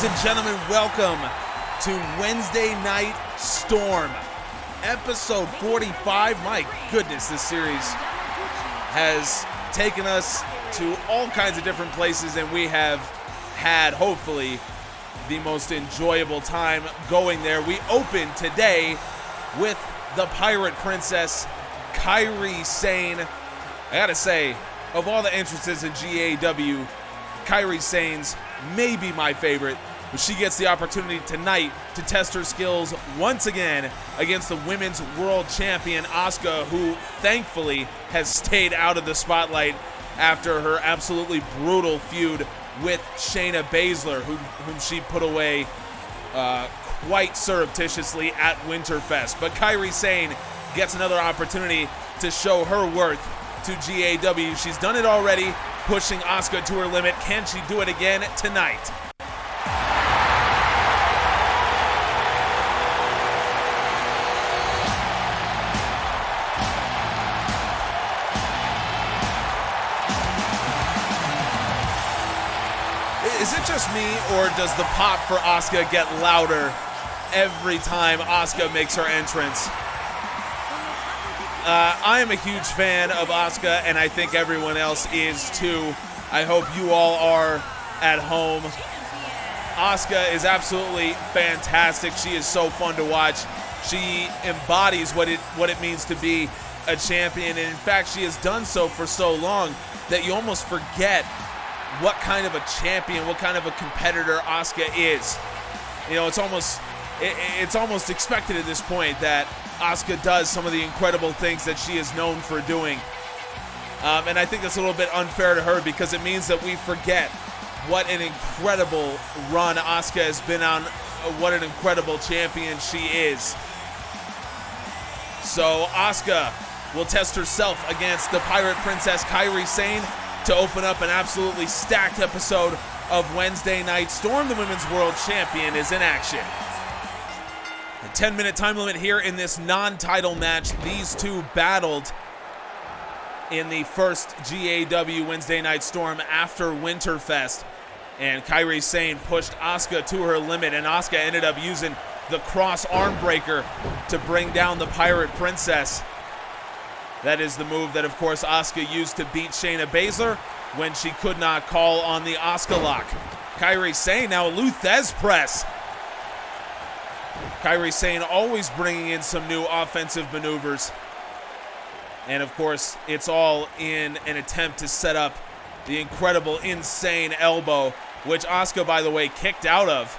Ladies and gentlemen, welcome to Wednesday Night Storm, episode 45. My goodness, this series has taken us to all kinds of different places, and we have had, hopefully, the most enjoyable time going there. We open today with the Pirate Princess, Kacy Sane. I gotta say, of all the entrances in GAW, Kacy Sane's may be my favorite, but she gets the opportunity tonight to test her skills once again against the Women's World Champion Asuka, who thankfully has stayed out of the spotlight after her absolutely brutal feud with Shayna Baszler, whom she put away quite surreptitiously at Winterfest. But Kacy Sane gets another opportunity to show her worth to GAW. She's done it already, pushing Asuka to her limit. Can she do it again tonight? Is it just me, or does the pop for Asuka get louder every time Asuka makes her entrance? I am a huge fan of Asuka, and I think everyone else is too. I hope you all are at home. Asuka is absolutely fantastic. She is so fun to watch. She embodies what it means to be a champion, and in fact, she has done so for so long that you almost forget what kind of a champion, what kind of a competitor Asuka is. You know, it's almost expected at this point that Asuka does some of the incredible things that she is known for doing. And I think that's a little bit unfair to her, because it means that we forget what an incredible run Asuka has been on, what an incredible champion she is. So Asuka will test herself against the Pirate Princess Kacy Sane to open up an absolutely stacked episode of Wednesday Night Storm. The Women's World Champion is in action. A 10-minute time limit here in this non-title match. These two battled in the first GAW Wednesday Night Storm after Winterfest, and Kacy Sane pushed Asuka to her limit, and Asuka ended up using the cross arm breaker to bring down the Pirate Princess. That is the move that, of course, Asuka used to beat Shayna Baszler when she could not call on the Asuka lock. Kacy Sane now a Luthez press. Kacy Sane always bringing in some new offensive maneuvers. And of course, it's all in an attempt to set up the incredible, insane elbow, which Asuka, by the way, kicked out of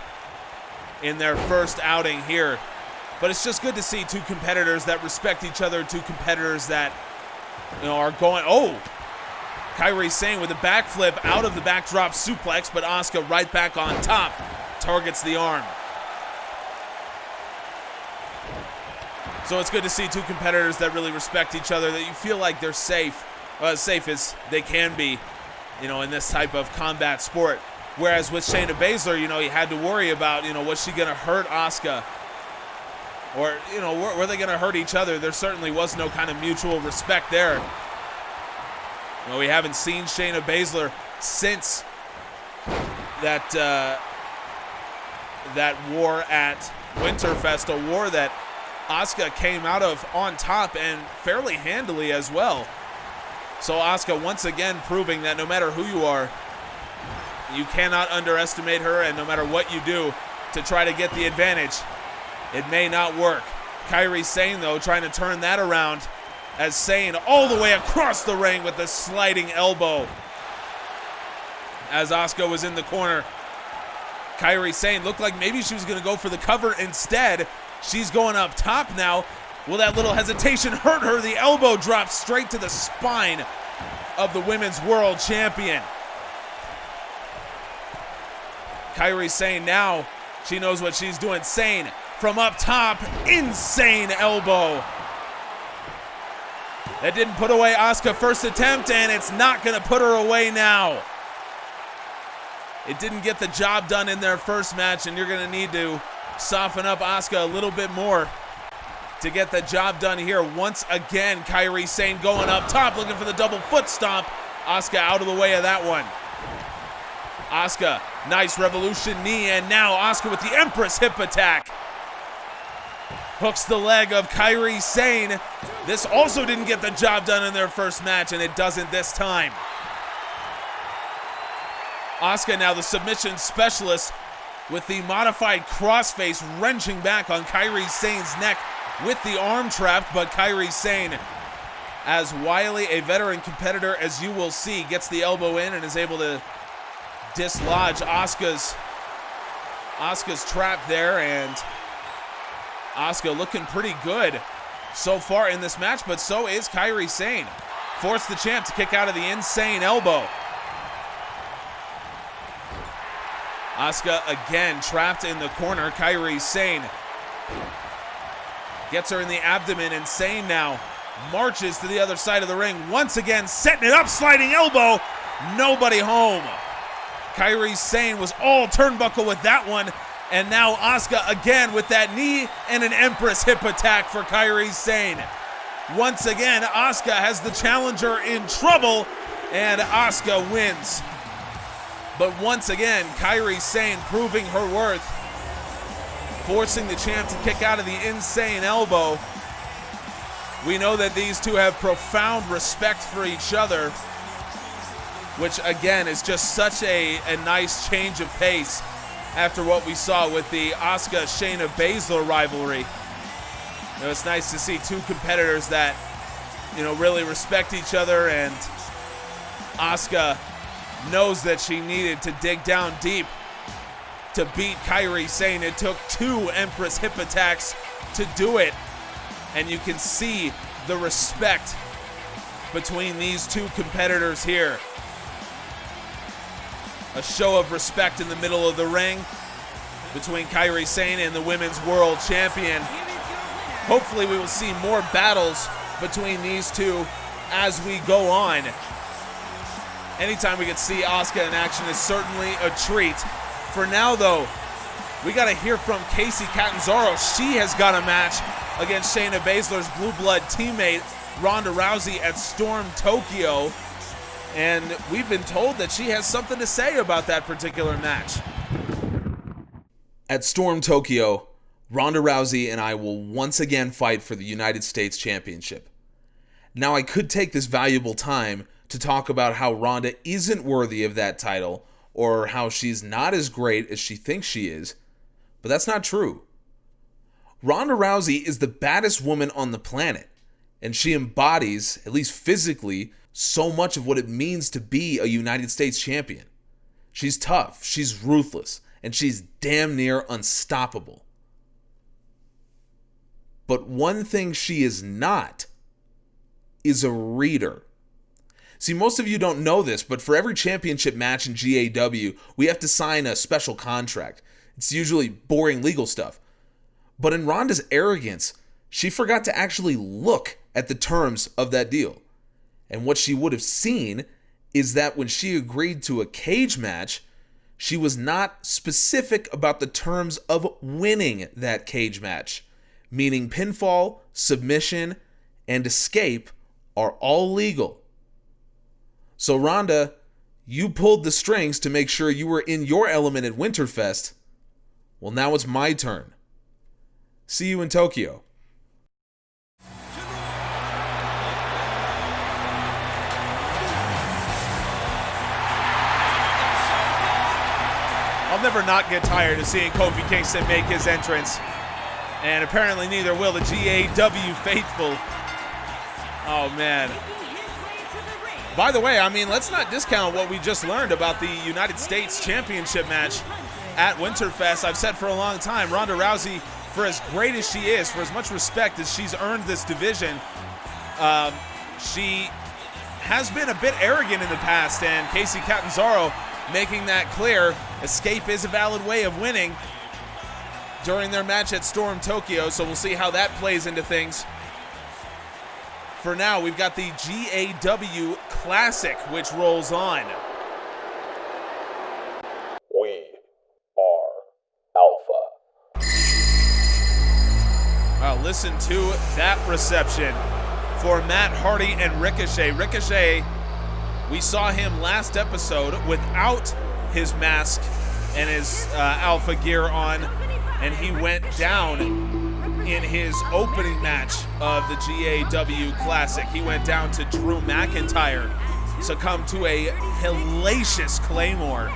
in their first outing here. But it's just good to see two competitors that respect each other, two competitors that, you know, are going, oh! Kacy Sane with a backflip out of the backdrop suplex, but Asuka right back on top, targets the arm. So it's good to see two competitors that really respect each other, that you feel like they're safe, as safe as they can be, you know, in this type of combat sport. Whereas with Shayna Baszler, you know, you had to worry about, you know, was she going to hurt Asuka? Or, you know, were they going to hurt each other? There certainly was no kind of mutual respect there. You know, we haven't seen Shayna Baszler since that war at Winterfest, a war that Asuka came out of on top, and fairly handily as well. So Asuka once again proving that no matter who you are, you cannot underestimate her, and no matter what you do to try to get the advantage, it may not work. Kacy Sane, though, trying to turn that around, as Sane all the way across the ring with a sliding elbow. As Asuka was in the corner, Kacy Sane looked like maybe she was going to go for the cover. Instead, she's going up top now. Will that little hesitation hurt her? The elbow drops straight to the spine of the Women's World Champion. Kacy Sane now, she knows what she's doing. Sane from up top, insane elbow. That didn't put away Asuka first attempt, and it's not going to put her away now. It didn't get the job done in their first match, and you're going to need to soften up Asuka a little bit more to get the job done here. Once again, Kacy Sane going up top, looking for the double foot stomp. Asuka out of the way of that one. Asuka Nice revolution knee, and now Asuka with the Empress hip attack. Hooks the leg of Kairi Sane. This also didn't get the job done in their first match, and it doesn't this time. Asuka now the submission specialist with the modified crossface, wrenching back on Kairi Sane's neck with the arm trap, but Kairi Sane, as wily a veteran competitor as you will see, gets the elbow in and is able to dislodge Asuka's trap there, and Asuka looking pretty good so far in this match, but so is Kairi Sane. Force the champ to kick out of the insane elbow. Asuka again trapped in the corner. Kairi Sane gets her in the abdomen, and Sane now marches to the other side of the ring. Once again, setting it up, sliding elbow. Nobody home. Kairi Sane was all turnbuckle with that one. And now Asuka again with that knee and an Empress hip attack for Kairi Sane. Once again, Asuka has the challenger in trouble, and Asuka wins. But once again, Kairi Sane proving her worth, forcing the champ to kick out of the insane elbow. We know that these two have profound respect for each other, which again is just such a nice change of pace after what we saw with the Asuka-Shayna Baszler rivalry. You know, it's nice to see two competitors that, you know, really respect each other, and Asuka knows that she needed to dig down deep to beat Kairi Sane. It took two Empress hip attacks to do it, and you can see the respect between these two competitors here. A show of respect in the middle of the ring between Kairi Sane and the Women's World Champion. Hopefully we will see more battles between these two as we go on. Anytime we get to see Asuka in action is certainly a treat. For now, though, we got to hear from Kacy Catanzaro. She has got a match against Shayna Baszler's Blue Blood teammate, Ronda Rousey, at Storm Tokyo. And we've been told that she has something to say about that particular match. At Storm Tokyo, Ronda Rousey and I will once again fight for the United States Championship. Now, I could take this valuable time to talk about how Ronda isn't worthy of that title, or how she's not as great as she thinks she is, but that's not true. Ronda Rousey is the baddest woman on the planet, and she embodies, at least physically, so much of what it means to be a United States champion. She's tough, she's ruthless, and she's damn near unstoppable. But one thing she is not is a reader. See, most of you don't know this, but for every championship match in GAW, we have to sign a special contract. It's usually boring legal stuff. But in Ronda's arrogance, she forgot to actually look at the terms of that deal. And what she would have seen is that when she agreed to a cage match, she was not specific about the terms of winning that cage match, meaning pinfall, submission, and escape are all legal. So Ronda, you pulled the strings to make sure you were in your element at Winterfest. Well, now it's my turn. See you in Tokyo. I'll never not get tired of seeing Kofi Kingston make his entrance. And apparently neither will the GAW faithful. Oh, man. By the way, I mean, let's not discount what we just learned about the United States Championship match at Winterfest. I've said for a long time, Ronda Rousey, for as great as she is, for as much respect as she's earned this division, she has been a bit arrogant in the past, and Kacy Catanzaro making that clear. Escape is a valid way of winning during their match at Storm Tokyo, so we'll see how that plays into things. For now, we've got the GAW Classic, which rolls on. We are Alpha. Wow, listen to that reception for Matt Hardy and Ricochet. Ricochet, we saw him last episode without his mask and his Alpha gear on, and he went down in his opening match of the GAW Classic. He went down to Drew McIntyre, succumbed to a hellacious Claymore.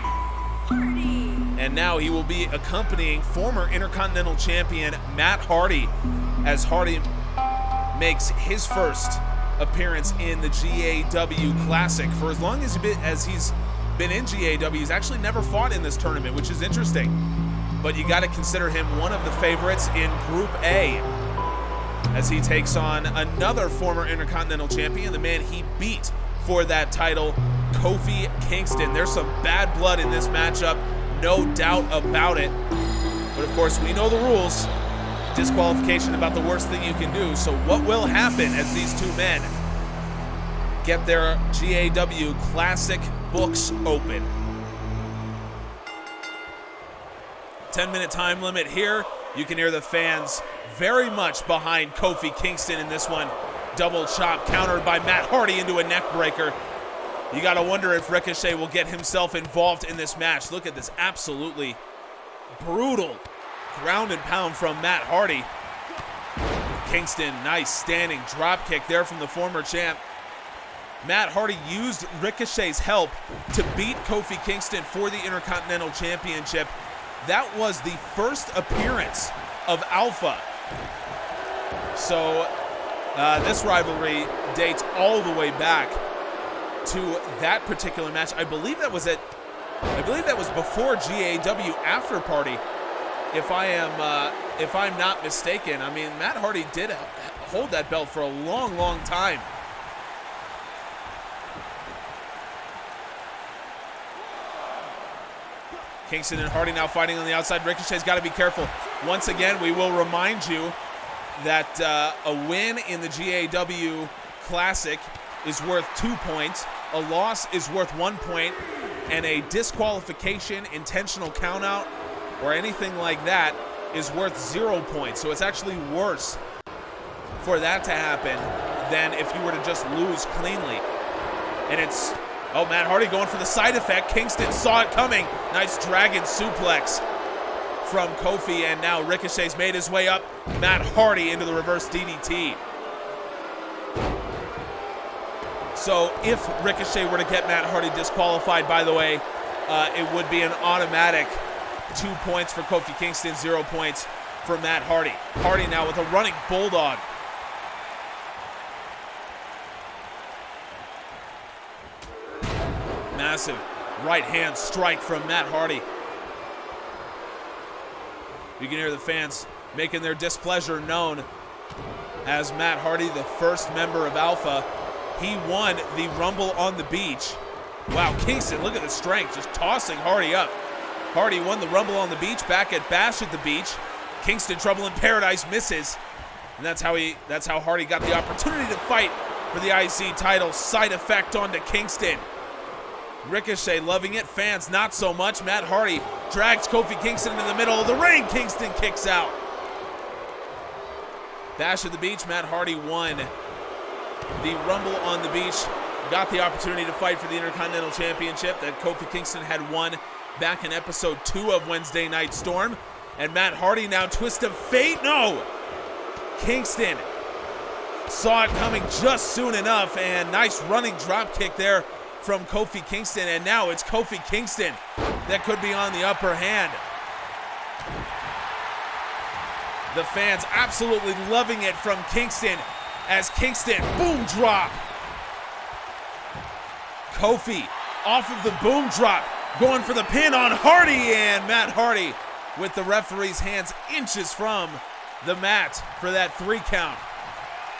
And now he will be accompanying former Intercontinental Champion Matt Hardy as Hardy makes his first appearance in the GAW Classic. For as long as he's been in GAW, he's actually never fought in this tournament, which is interesting. But you got to consider him one of the favorites in Group A as he takes on another former Intercontinental Champion, the man he beat for that title, Kofi Kingston. There's some bad blood in this matchup, no doubt about it. But of course, we know the rules. Disqualification about the worst thing you can do. So what will happen as these two men get their GAW Classic books open? 10-minute time limit here. You can hear the fans very much behind Kofi Kingston in this one. Double chop countered by Matt Hardy into a neck breaker. You got to wonder if Ricochet will get himself involved in this match. Look at this absolutely brutal ground and pound from Matt Hardy. Kingston, nice standing drop kick there from the former champ. Matt Hardy used Ricochet's help to beat Kofi Kingston for the Intercontinental Championship. That was the first appearance of Alpha. So this rivalry dates all the way back to that particular match. I believe that was before GAW After Party, if I'm not mistaken. I mean, Matt Hardy did hold that belt for a long, long time. Kingston and Hardy now fighting on the outside. Ricochet's got to be careful. Once again, we will remind you that a win in the GAW Classic is worth 2 points. A loss is worth 1 point. And a disqualification, intentional countout, or anything like that is worth 0 points. So it's actually worse for that to happen than if you were to just lose cleanly. And it's, oh, Matt Hardy going for the side effect. Kingston saw it coming. Nice dragon suplex from Kofi, and now Ricochet's made his way up. Matt Hardy into the reverse DDT. So if Ricochet were to get Matt Hardy disqualified, by the way, it would be an automatic 2 points for Kofi Kingston, 0 points for Matt Hardy. Hardy now with a running bulldog. Massive right hand strike from Matt Hardy. You can hear the fans making their displeasure known as Matt Hardy, the first member of Alpha, he won the Rumble on the Beach. Wow, Kingston, look at the strength, just tossing Hardy up. Hardy won the Rumble on the Beach back at Bash at the Beach. Kingston, Trouble in Paradise, misses. And that's how Hardy got the opportunity to fight for the IC title. Side effect onto Kingston. Ricochet loving it, fans not so much. Matt Hardy drags Kofi Kingston into the middle of the ring. Kingston kicks out. Bash at the Beach, Matt Hardy won the Rumble on the Beach. Got the opportunity to fight for the Intercontinental Championship that Kofi Kingston had won back in episode 2 of Wednesday Night Storm. And Matt Hardy now, twist of fate. No! Kingston saw it coming just soon enough, and nice running drop kick there from Kofi Kingston. And now it's Kofi Kingston that could be on the upper hand. The fans absolutely loving it from Kingston as Kingston, boom drop. Kofi off of the boom drop, going for the pin on Hardy, and Matt Hardy with the referee's hands inches from the mat for that 3 count.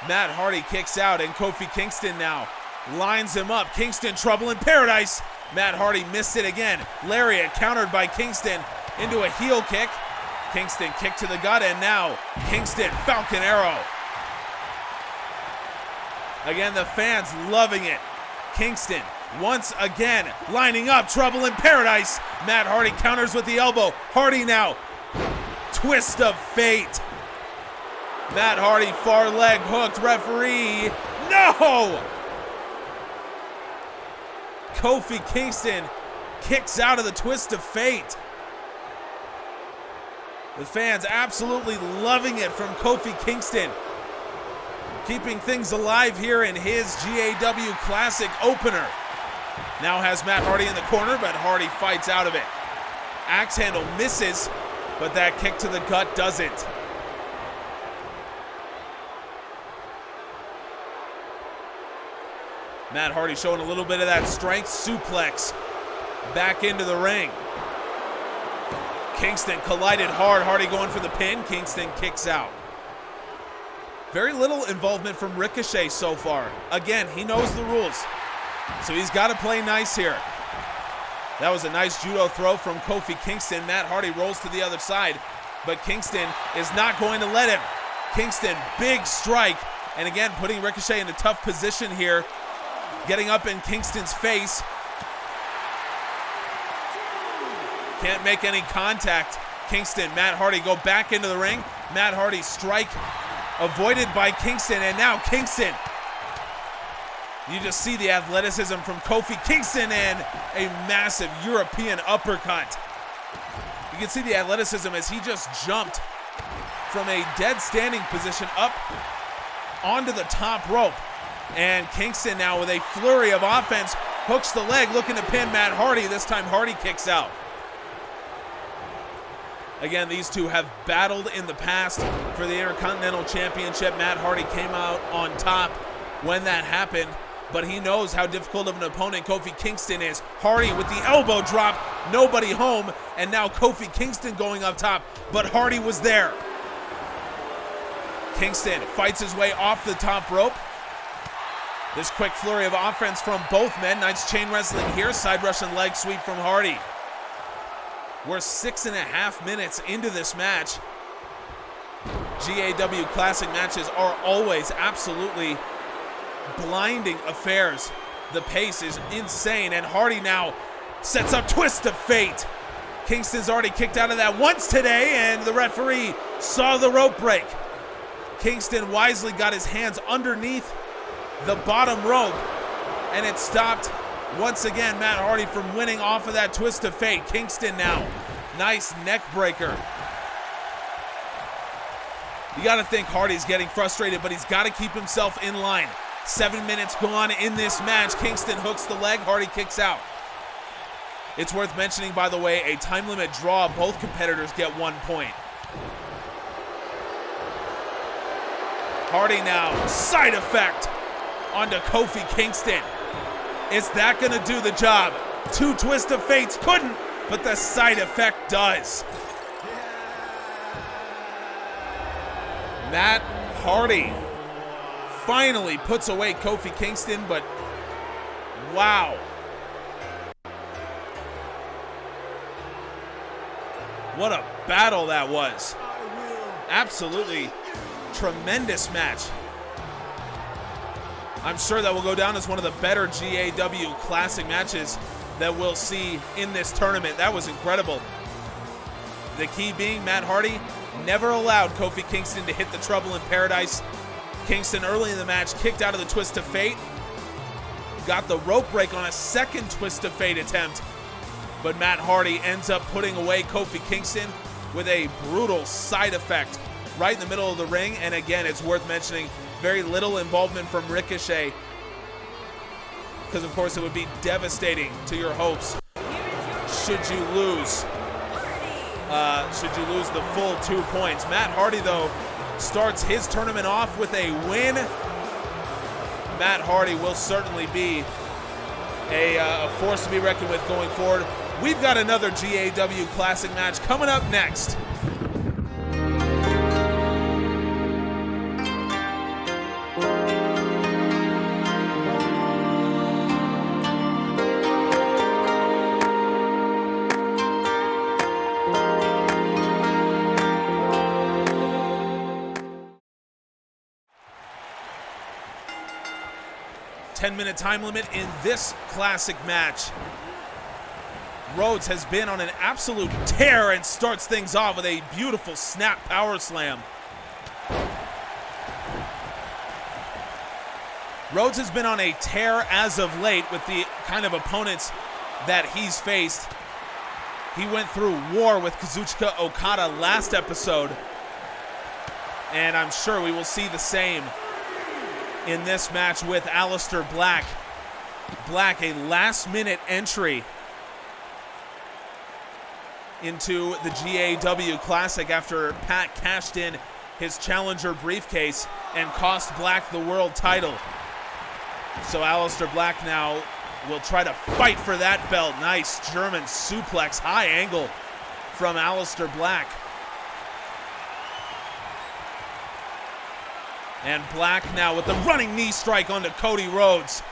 Matt Hardy kicks out, and Kofi Kingston now lines him up. Kingston, Trouble in Paradise. Matt Hardy missed it again. Lariat countered by Kingston into a heel kick. Kingston kick to the gut, and now Kingston, Falcon Arrow. Again, the fans loving it. Kingston once again lining up, Trouble in Paradise. Matt Hardy counters with the elbow. Hardy now, twist of fate. Matt Hardy, far leg hooked, referee. No! Kofi Kingston kicks out of the twist of fate. The fans absolutely loving it from Kofi Kingston. Keeping things alive here in his GAW Classic opener. Now has Matt Hardy in the corner, but Hardy fights out of it. Axe handle misses, but that kick to the gut doesn't. Matt Hardy showing a little bit of that strength. Suplex back into the ring. Kingston collided hard. Hardy going for the pin. Kingston kicks out. Very little involvement from Ricochet so far. Again, he knows the rules, so he's got to play nice here. That was a nice judo throw from Kofi Kingston. Matt Hardy rolls to the other side, but Kingston is not going to let him. Kingston, big strike, and again, putting Ricochet in a tough position here. Getting up in Kingston's face. Can't make any contact. Kingston, Matt Hardy go back into the ring. Matt Hardy strike avoided by Kingston, and now Kingston. You just see the athleticism from Kofi Kingston and a massive European uppercut. You can see the athleticism as he just jumped from a dead standing position up onto the top rope. And Kingston now with a flurry of offense, hooks the leg, looking to pin Matt Hardy. This time Hardy kicks out. Again, these two have battled in the past for the Intercontinental Championship. Matt Hardy came out on top when that happened, but he knows how difficult of an opponent Kofi Kingston is. Hardy with the elbow drop, nobody home, and now Kofi Kingston going up top, but Hardy was there. Kingston fights his way off the top rope. This quick flurry of offense from both men. Nice chain wrestling here. Side Russian leg sweep from Hardy. We're 6.5 minutes into this match. GAW Classic matches are always absolutely blinding affairs. The pace is insane, and Hardy now sets up twist of fate. Kingston's already kicked out of that once today, and the referee saw the rope break. Kingston wisely got his hands underneath the bottom rope, and it stopped once again Matt Hardy from winning off of that twist of fate. Kingston now, nice neck breaker. You got to think Hardy's getting frustrated, but he's got to keep himself in line. 7 minutes gone in this match. Kingston hooks the leg, Hardy kicks out. It's worth mentioning, by the way, a time limit draw. Both competitors get 1 point. Hardy now, side effect onto Kofi Kingston. Is that gonna do the job? Two twist of fates couldn't, but the side effect does. Matt Hardy finally puts away Kofi Kingston, but wow. What a battle that was. Absolutely tremendous match. I'm sure that will go down as one of the better GAW Classic matches that we'll see in this tournament. That was incredible. The key being Matt Hardy never allowed Kofi Kingston to hit the Trouble in Paradise. Kingston early in the match kicked out of the Twist of Fate. Got the rope break on a second Twist of Fate attempt. But Matt Hardy ends up putting away Kofi Kingston with a brutal side effect right in the middle of the ring. And again, it's worth mentioning, very little involvement from Ricochet, because of course it would be devastating to your hopes should you lose the full 2 points. Matt Hardy, though, starts his tournament off with a win. Matt Hardy will certainly be a force to be reckoned with going forward. We've got another GAW Classic match coming up next. Ten-minute time limit in this classic match. Rhodes has been on an absolute tear and starts things off with a beautiful snap power slam. Rhodes has been on a tear as of late with the kind of opponents that he's faced. He went through war with Kazuchika Okada last episode, and I'm sure we will see the same in this match with Aleister Black. Black, a last-minute entry into the GAW Classic after Pat cashed in his challenger briefcase and cost Black the world title. So Aleister Black now will try to fight for that belt. Nice German suplex, high angle from Aleister Black. And Black now with the running knee strike onto Cody Rhodes.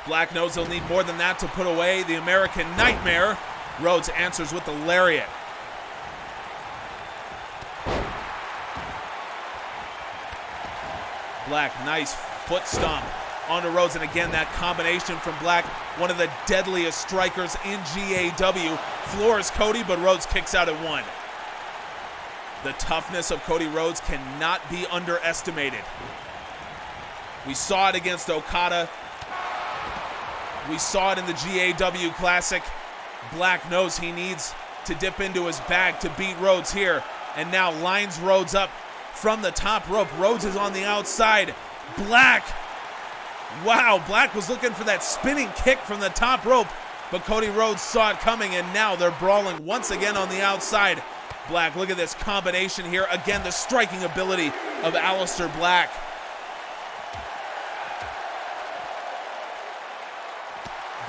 Black knows he'll need more than that to put away the American Nightmare. Rhodes answers with the lariat. Black, nice foot stomp onto Rhodes, and again that combination from Black, one of the deadliest strikers in GAW. Floors Cody, but Rhodes kicks out at one. The toughness of Cody Rhodes cannot be underestimated. We saw it against Okada. We saw it in the GAW Classic. Black knows he needs to dip into his bag to beat Rhodes here, and now lines Rhodes up from the top rope. Rhodes is on the outside. Black, wow, Black was looking for that spinning kick from the top rope, but Cody Rhodes saw it coming, and now they're brawling once again on the outside. Black, look at this combination here. Again, the striking ability of Aleister Black.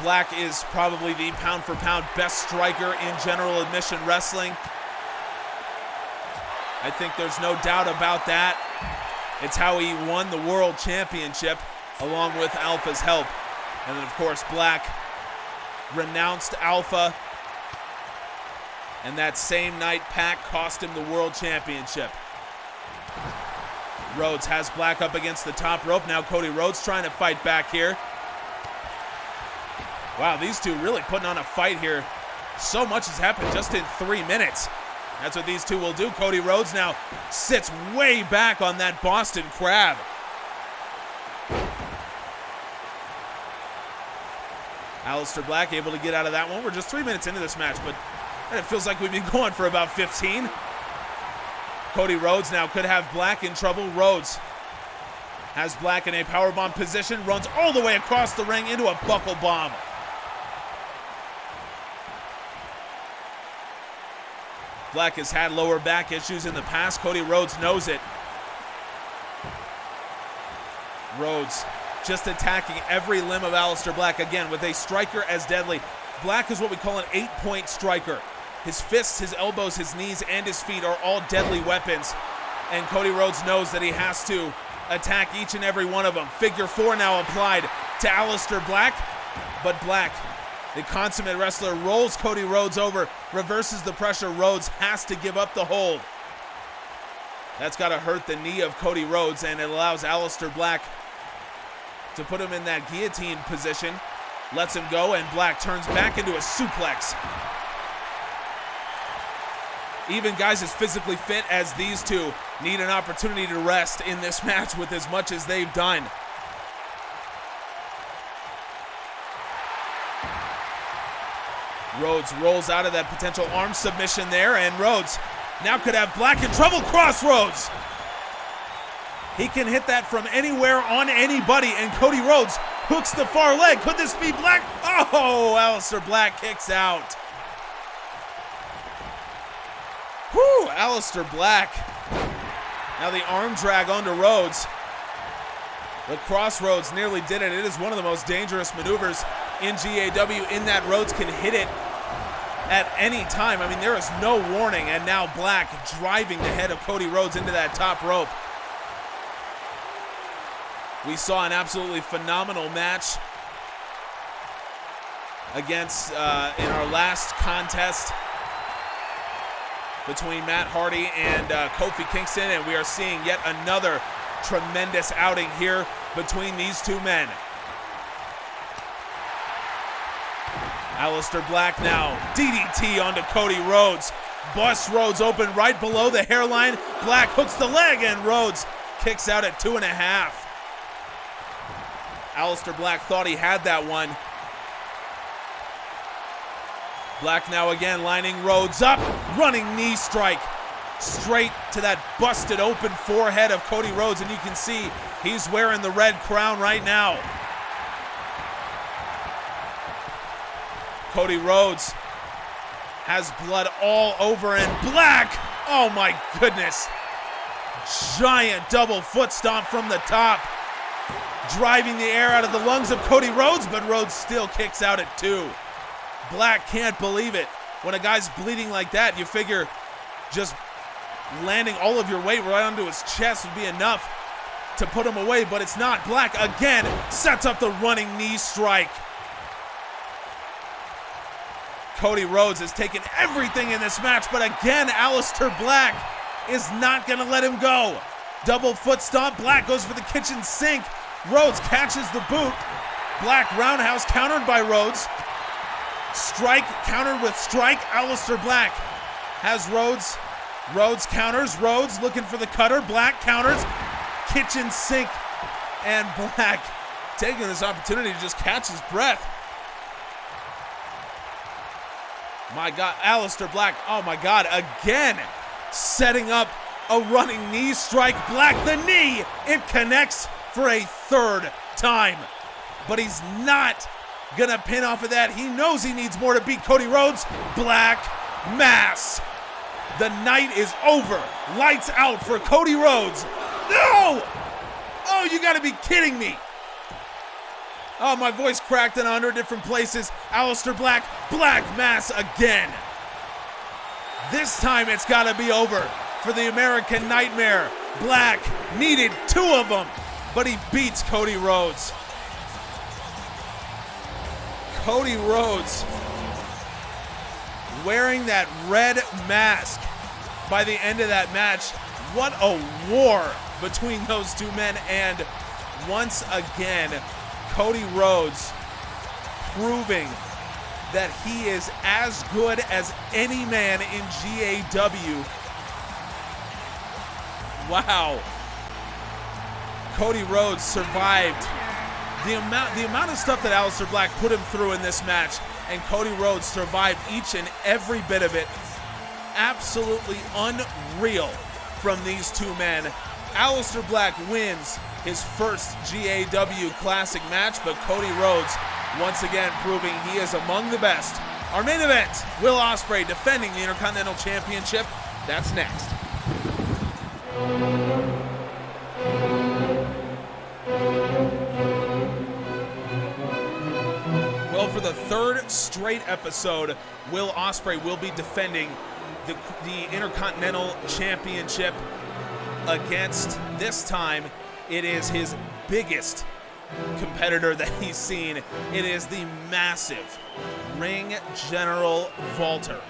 Black is probably the pound-for-pound best striker in general admission wrestling. I think there's no doubt about that. It's how he won the World Championship along with Alpha's help. And then, of course, Black renounced Alpha. And that same night, Pac cost him the World Championship. Rhodes has Black up against the top rope. Now Cody Rhodes trying to fight back here. Wow, these two really putting on a fight here. So much has happened just in 3 minutes. That's what these two will do. Cody Rhodes now sits way back on that Boston Crab. Aleister Black able to get out of that one. We're just 3 minutes into this match, but it feels like we've been going for about 15. Cody Rhodes now could have Black in trouble. Rhodes has Black in a powerbomb position, runs all the way across the ring into a buckle bomb. Black has had lower back issues in the past. Cody Rhodes knows it. Rhodes just attacking every limb of Aleister Black. Again, with a striker as deadly. Black is what we call an 8-point striker. His fists, his elbows, his knees, and his feet are all deadly weapons. And Cody Rhodes knows that he has to attack each and every one of them. Figure 4 now applied to Aleister Black. But Black, the consummate wrestler, rolls Cody Rhodes over, reverses the pressure. Rhodes has to give up the hold. That's got to hurt the knee of Cody Rhodes, and it allows Aleister Black to put him in that guillotine position. Lets him go, and Black turns back into a suplex. Even guys as physically fit as these two need an opportunity to rest in this match with as much as they've done. Rhodes rolls out of that potential arm submission there, and Rhodes now could have Black in trouble. Crossroads. He can hit that from anywhere on anybody, and Cody Rhodes hooks the far leg. Could this be Black? Oh, Aleister Black kicks out. Whew, Aleister Black. Now the arm drag onto Rhodes. The crossroads nearly did it. It is one of the most dangerous maneuvers in GAW, in that Rhodes can hit it at any time. I mean, there is no warning, and now Black driving the head of Cody Rhodes into that top rope. We saw an absolutely phenomenal match against, in our last contest between Matt Hardy and Kofi Kingston, and we are seeing yet another tremendous outing here between these two men. Aleister Black now, DDT onto Cody Rhodes. Busts Rhodes open right below the hairline. Black hooks the leg, and Rhodes kicks out at 2.5. Aleister Black thought he had that one. Black now again lining Rhodes up, running knee strike straight to that busted open forehead of Cody Rhodes, and you can see he's wearing the red crown right now. Cody Rhodes has blood all over, and Black, oh my goodness, giant double foot stomp from the top, driving the air out of the lungs of Cody Rhodes, but Rhodes still kicks out at 2. Black can't believe it. When a guy's bleeding like that, you figure just landing all of your weight right onto his chest would be enough to put him away, but it's not. Black again sets up the running knee strike. Cody Rhodes has taken everything in this match, but again, Aleister Black is not gonna let him go. Double foot stomp, Black goes for the kitchen sink. Rhodes catches the boot. Black roundhouse countered by Rhodes. Strike countered with strike. Aleister Black has Rhodes. Rhodes counters. Rhodes looking for the cutter. Black counters. Kitchen sink. And Black taking this opportunity to just catch his breath. My God, Aleister Black, oh my God, again setting up a running knee strike. Black, the knee, it connects for a 3rd time. But he's not gonna pin off of that. He knows he needs more to beat Cody Rhodes. Black mass. The night is over. Lights out for Cody Rhodes. No! Oh, you gotta be kidding me. Oh, my voice cracked in 100 different places. Aleister Black, Black mass again. This time it's gotta be over for the American Nightmare. Black needed 2 of them, but he beats Cody Rhodes. Cody Rhodes wearing that red mask by the end of that match. What a war between those 2 men, and once again, Cody Rhodes proving that he is as good as any man in GAW. Wow. Cody Rhodes survived the amount of stuff that Aleister Black put him through in this match, and Cody Rhodes survived each and every bit of it. Absolutely unreal from these 2 men. Aleister Black wins his first GAW Classic match, but Cody Rhodes once again proving he is among the best. Our main event, Will Ospreay defending the Intercontinental Championship. That's next. Well, for the 3rd straight episode, Will Ospreay will be defending the Intercontinental Championship against, this time, it is his biggest competitor that he's seen. It is the massive Ring General Walter.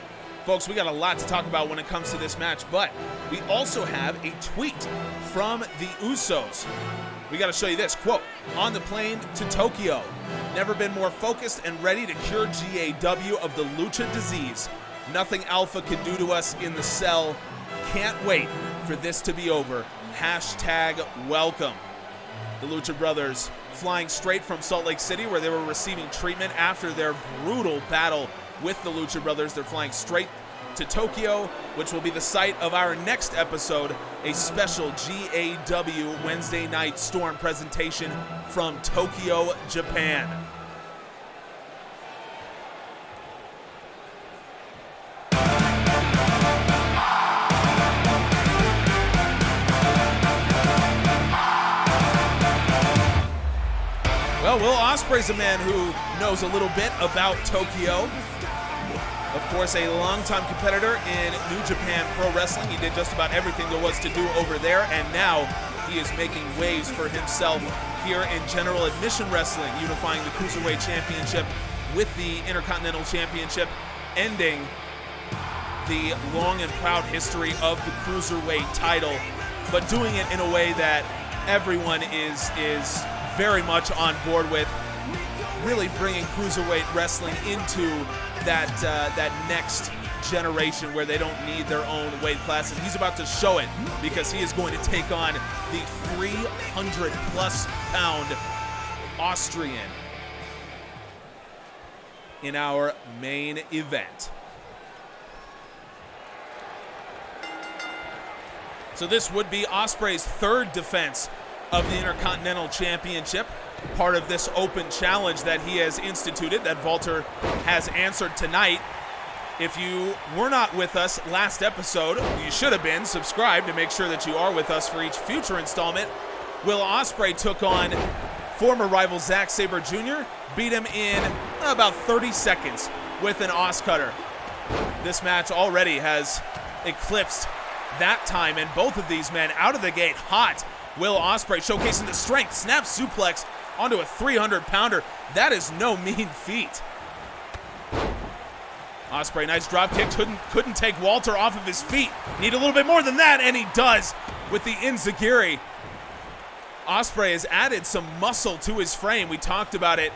Folks, we got a lot to talk about when it comes to this match, but we also have a tweet from the Usos. We got to show you this, quote, "On the plane to Tokyo, never been more focused and ready to cure GAW of the Lucha disease. Nothing Alpha can do to us in the cell. Can't wait for this to be over. Hashtag welcome." The Lucha Brothers flying straight from Salt Lake City, where they were receiving treatment after their brutal battle with the Lucha Brothers. They're flying straight to Tokyo, which will be the site of our next episode, a special GAW Wednesday Night Storm presentation from Tokyo, Japan. Well, Will Ospreay's a man who knows a little bit about Tokyo. Of course, a longtime competitor in New Japan Pro Wrestling. He did just about everything there was to do over there, and now he is making waves for himself here in General Admission Wrestling, unifying the Cruiserweight Championship with the Intercontinental Championship, ending the long and proud history of the Cruiserweight title, but doing it in a way that everyone is very much on board with, really bringing Cruiserweight Wrestling into that next generation where they don't need their own weight class, and he's about to show it because he is going to take on the 300-plus pound Austrian in our main event. So this would be Ospreay's third defense of the Intercontinental Championship, part of this open challenge that he has instituted, that Walter has answered tonight. If you were not with us last episode, you should have been. Subscribe to make sure that you are with us for each future installment. Will Ospreay took on former rival Zack Sabre Jr., beat him in about 30 seconds with an Os Cutter. This match already has eclipsed that time, and both of these men out of the gate hot. Will Ospreay showcasing the strength, snap suplex onto a 300-pounder. That is no mean feat. Ospreay, nice drop kick, couldn't take Walter off of his feet. Need a little bit more than that, and he does with the enziguri. Ospreay has added some muscle to his frame. We talked about it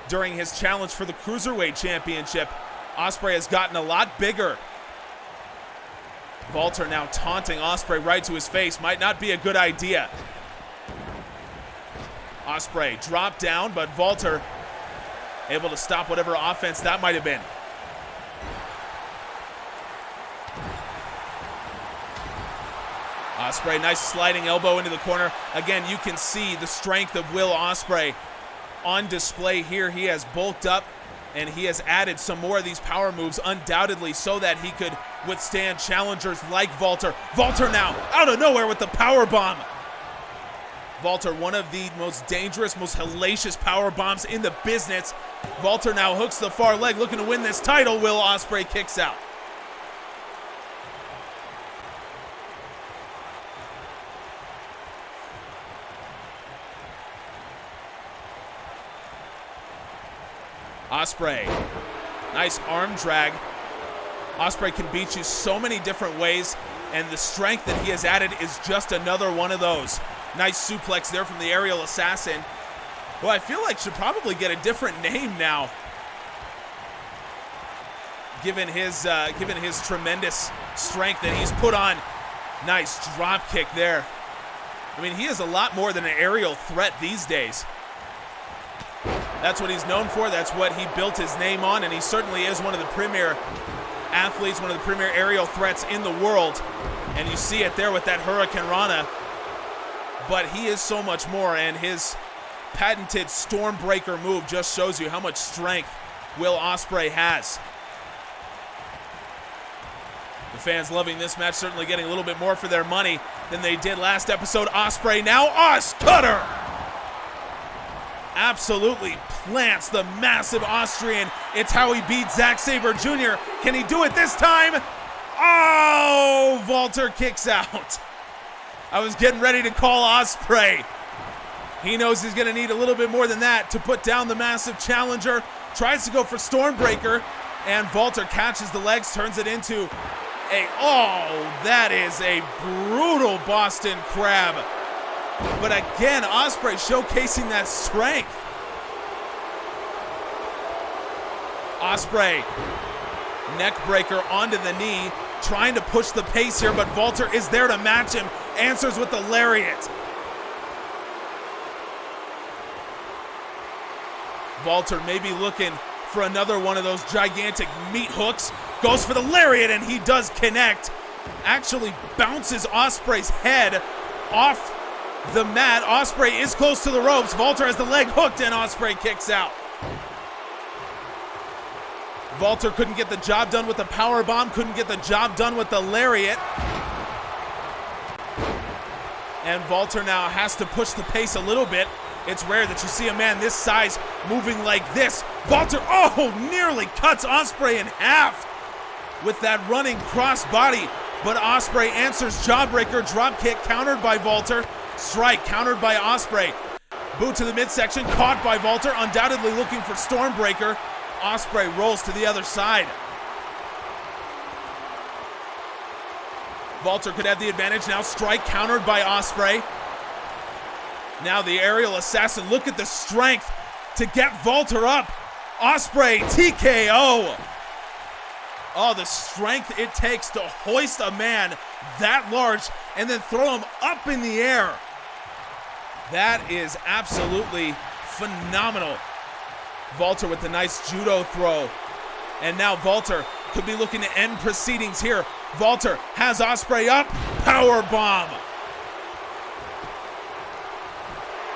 during his challenge for the Cruiserweight Championship. Ospreay has gotten a lot bigger. Walter now taunting Ospreay right to his face. Might not be a good idea. Ospreay dropped down, but Walter able to stop whatever offense that might have been. Ospreay, nice sliding elbow into the corner. Again, you can see the strength of Will Ospreay on display here. He has bulked up, and he has added some more of these power moves, undoubtedly, so that he could withstand challengers like Walter. Walter now, out of nowhere with the power bomb. Walter, one of the most dangerous, most hellacious power bombs in the business. Walter now hooks the far leg, looking to win this title. Will Ospreay kicks out. Ospreay, nice arm drag. Ospreay can beat you so many different ways, and the strength that he has added is just another one of those. Nice suplex there from the aerial assassin, who I feel like should probably get a different name now, given his tremendous strength that he's put on. Nice drop kick there. I mean, he is a lot more than an aerial threat these days. That's what he's known for. That's what he built his name on, and he certainly is one of the premier athletes, one of the premier aerial threats in the world. And you see it there with that Hurricane Rana. But he is so much more, and his patented Stormbreaker move just shows you how much strength Will Ospreay has. The fans loving this match, certainly getting a little bit more for their money than they did last episode. Ospreay now, Os Cutter! Absolutely plants the massive Austrian. It's how he beat Zack Sabre Jr. Can he do it this time? Oh, Walter kicks out. I was getting ready to call Ospreay. He knows he's gonna need a little bit more than that to put down the massive challenger. Tries to go for Stormbreaker, and Walter catches the legs, turns it into that is a brutal Boston Crab. But again, Ospreay showcasing that strength. Ospreay, neck breaker onto the knee, trying to push the pace here, but Walter is there to match him. Answers with the lariat. Walter maybe looking for another one of those gigantic meat hooks. Goes for the lariat, and he does connect. Actually bounces Ospreay's head off the mat. Ospreay is close to the ropes. Walter has the leg hooked, and Ospreay kicks out. Walter couldn't get the job done with the power bomb, couldn't get the job done with the lariat. And Walter now has to push the pace a little bit. It's rare that you see a man this size moving like this. Walter, nearly cuts Ospreay in half with that running cross body. But Ospreay answers jawbreaker, drop kick countered by Walter. Strike countered by Ospreay. Boot to the midsection, caught by Walter, undoubtedly looking for Stormbreaker. Ospreay rolls to the other side. Walter could have the advantage now. Strike countered by Ospreay. Now the aerial assassin. Look at the strength to get Walter up. Ospreay TKO. Oh, the strength it takes to hoist a man that large and then throw him up in the air. That is absolutely phenomenal. Walter with the nice judo throw And now Walter could be looking to end proceedings here. Walter has Ospreay up. Power bomb.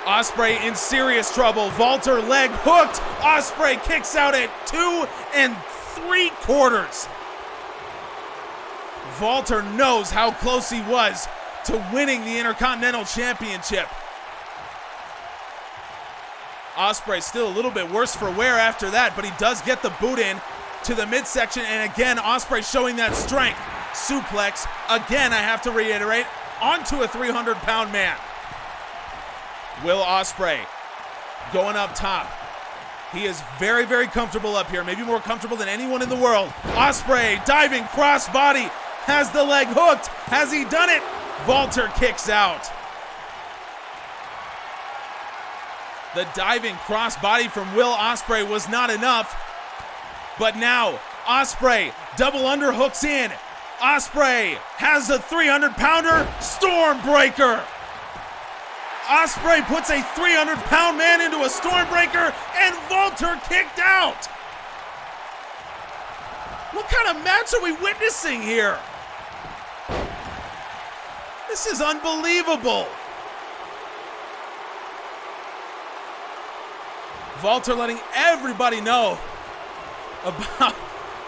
Ospreay in serious trouble. Walter leg hooked. Ospreay kicks out at 2 3/4. Walter knows how close he was to winning the Intercontinental Championship. Ospreay still a little bit worse for wear after that, but he does get the boot in to the midsection, and again, Ospreay showing that strength. Suplex, again, I have to reiterate, onto a 300-pound man. Will Ospreay going up top. He is very, very comfortable up here, maybe more comfortable than anyone in the world. Ospreay diving crossbody, has the leg hooked. Has he done it? Walter kicks out. The diving crossbody from Will Ospreay was not enough. But now, Ospreay double underhooks in. Ospreay has a 300-pounder, Stormbreaker. Ospreay puts a 300-pound man into a Stormbreaker, and Walter kicked out. What kind of match are we witnessing here? This is unbelievable. Walter letting everybody know about.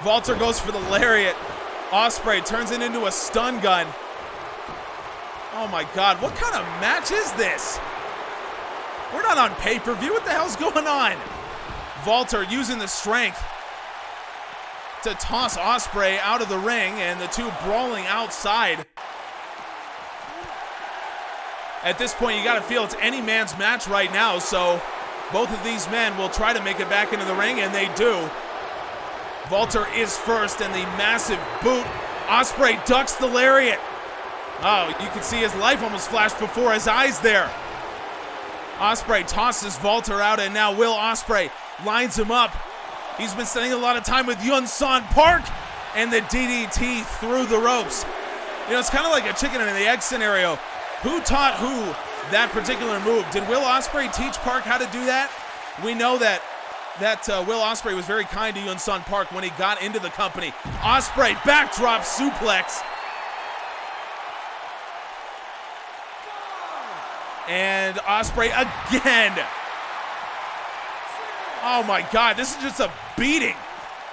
Walter goes for the lariat. Ospreay turns it into a stun gun. Oh my God, what kind of match is this? We're not on pay-per-view, what the hell's going on? Walter using the strength to toss Ospreay out of the ring, and the two brawling outside. At this point, you gotta feel it's any man's match right now, so both of these men will try to make it back into the ring, and they do. Walter is first, and the massive boot. Ospreay ducks the lariat. Oh, you can see his life almost flashed before his eyes there. Ospreay tosses Walter out, and now Will Ospreay lines him up. He's been spending a lot of time with Yun-Son Park, and the DDT through the ropes. You know, it's kind of like a chicken and the egg scenario. Who taught who that particular move? Did Will Ospreay teach Park how to do that? We know that Will Ospreay was very kind to Yun-Son Park when he got into the company. Ospreay backdrop suplex. And Ospreay again. Oh my God, this is just a beating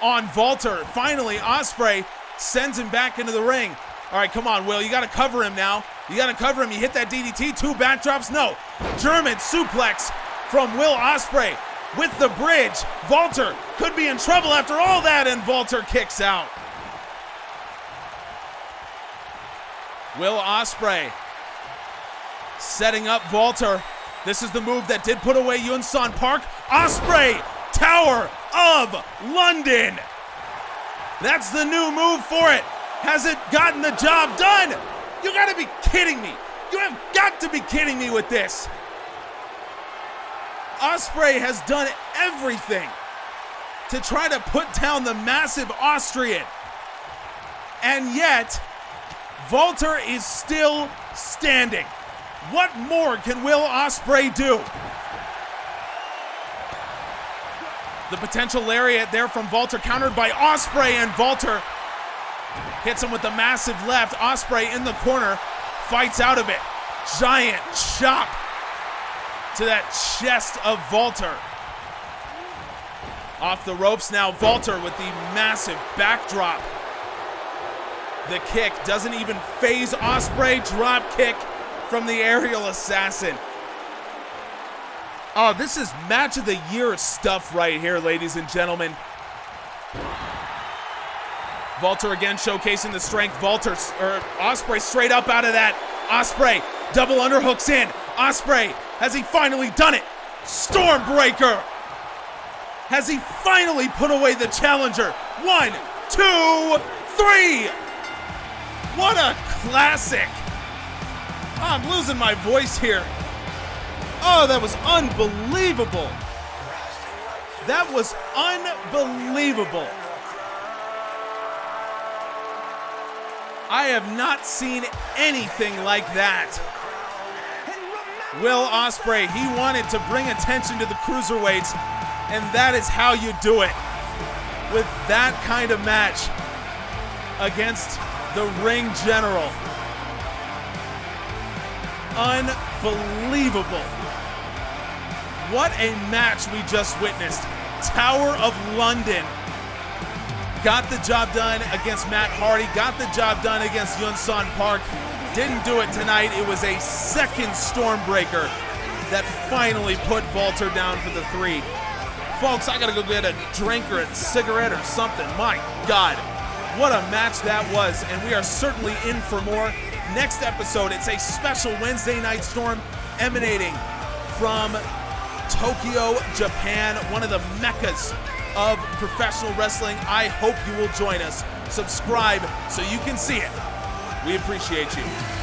on Walter. Finally, Ospreay sends him back into the ring. All right, come on, Will, you gotta cover him now. You gotta cover him, you hit that DDT, 2 backdrops, no. German suplex from Will Ospreay with the bridge. Walter could be in trouble after all that, and Walter kicks out. Will Ospreay setting up Walter. This is the move that did put away Yun-Son Park. Ospreay, Tower of London. That's the new move for it. Has it gotten the job done? You gotta be kidding me. You have got to be kidding me with this. Ospreay has done everything to try to put down the massive Austrian. And yet, Walter is still standing. What more can Will Ospreay do? The potential lariat there from Walter, countered by Ospreay, and Walter hits him with the massive left. Ospreay in the corner, fights out of it. Giant chop to that chest of Walter. Off the ropes now, Walter with the massive backdrop. The kick doesn't even phase Ospreay. Drop kick from the aerial assassin. Oh, this is match of the year stuff right here, ladies and gentlemen. Walter again showcasing the strength. Ospreay straight up out of that. Ospreay double underhooks in. Ospreay, has he finally done it? Stormbreaker. Has he finally put away the challenger? 1, 2, 3. What a classic. Oh, I'm losing my voice here. Oh, that was unbelievable. That was unbelievable. I have not seen anything like that. Will Ospreay, he wanted to bring attention to the cruiserweights, and that is how you do it. with that kind of match against the ring general. Unbelievable. What a match we just witnessed. Tower of London got the job done against Matt Hardy, got the job done against Yunsan Park. Didn't do it tonight. It was a second Stormbreaker that finally put Walter down for the 3. Folks, I gotta go get a drink or a cigarette or something. My God, what a match that was, and we are certainly in for more. Next episode, it's a special Wednesday Night Storm emanating from Tokyo, Japan, one of the meccas of professional wrestling. I hope you will join us. Subscribe so you can see it. We appreciate you.